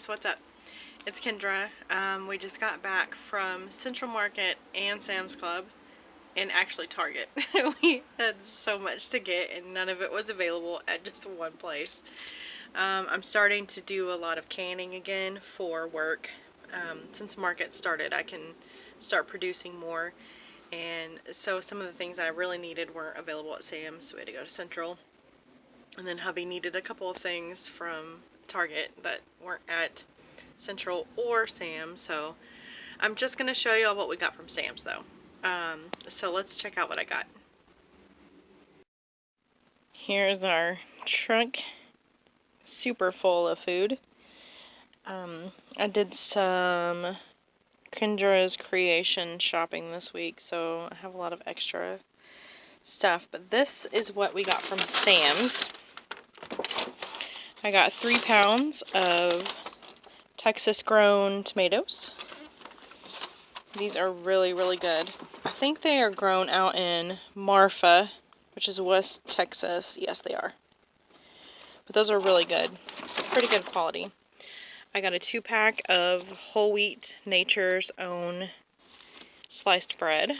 guys, what's up? It's Kendra. We just got back from Central Market and Sam's Club, and actually Target. We had so much to get and none of it was available at just one place. I'm starting to do a lot of canning again for work. Since Market started, I can start producing more, and so some of the things I really needed weren't available at Sam's, so we had to go to Central. And then hubby needed a couple of things from Target that weren't at Central or Sam's, so I'm just going to show you all what we got from Sam's though. So let's check out what I got. Here's our trunk, super full of food. I did some Kendra's Creation shopping this week, so I have a lot of extra stuff, but this is what we got from Sam's. I got 3 pounds of Texas grown tomatoes. These are really, really good. I think they are grown out in Marfa, which is West Texas. Yes, they are. But those are really good. Pretty good quality. I got a 2-pack of whole wheat Nature's Own sliced bread.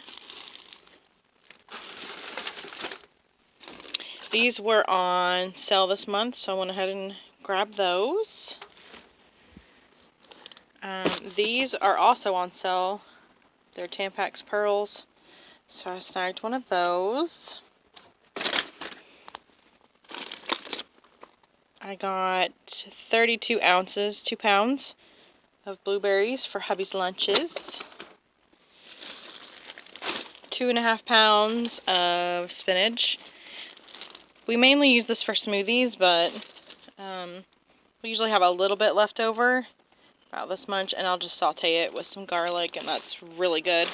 These were on sale this month, so I went ahead and grabbed those. These are also on sale. They're Tampax pearls, so I snagged one of those. I got 32 ounces, 2 pounds of blueberries for hubby's lunches. 2.5 pounds of spinach. We mainly use this for smoothies, but we usually have a little bit left over, about this much, and I'll just saute it with some garlic, and that's really good.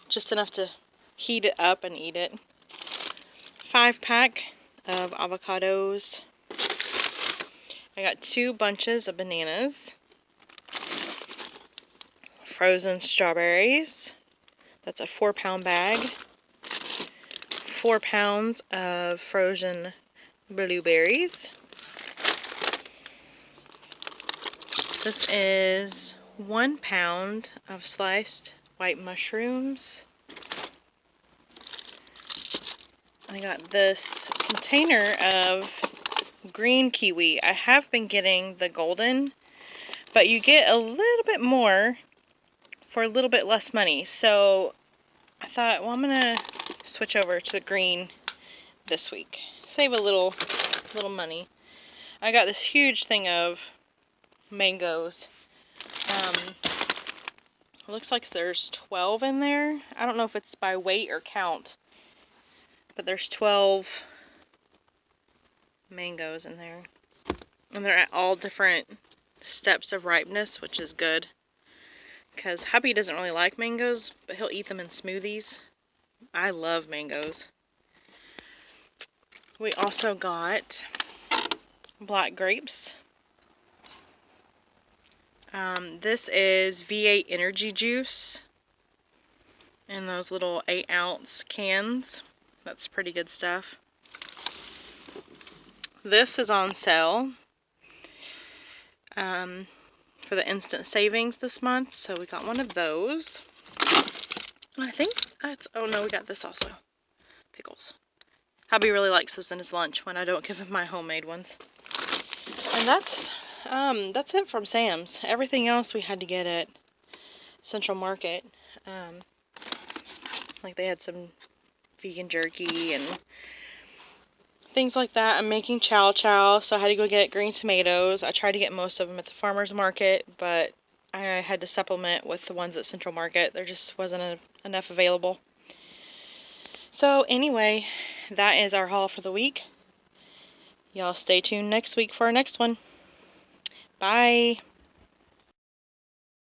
Just enough to heat it up and eat it. 5-pack of avocados. I got 2 bunches of bananas. Frozen strawberries. That's a 4-pound bag. 4 pounds of frozen blueberries. This is 1 pound of sliced white mushrooms. I got this container of green kiwi. I have been getting the golden, but you get a little bit more for a little bit less money. So I thought, well, I'm gonna switch over to the green this week. Save a little money. I got this huge thing of mangoes. It looks like there's 12 in there. I don't know if it's by weight or count, but there's 12 mangoes in there. And they're at all different steps of ripeness, which is good. Because hubby doesn't really like mangoes, but he'll eat them in smoothies. I love mangoes. We also got black grapes. This is V8 energy juice in those little 8-ounce cans. That's pretty good stuff. This is on sale for the instant savings this month, so we got one of those. And I think that's, oh no, we got this also. Pickles. Hubby really likes those in his lunch when I don't give him my homemade ones. And that's it from Sam's. Everything else we had to get at Central Market. Like they had some vegan jerky and things like that. I'm making chow chow, so I had to go get green tomatoes. I tried to get most of them at the farmer's market, but I had to supplement with the ones at Central Market. There just wasn't enough available. So anyway, that is our haul for the week. Y'all stay tuned next week for our next one. Bye.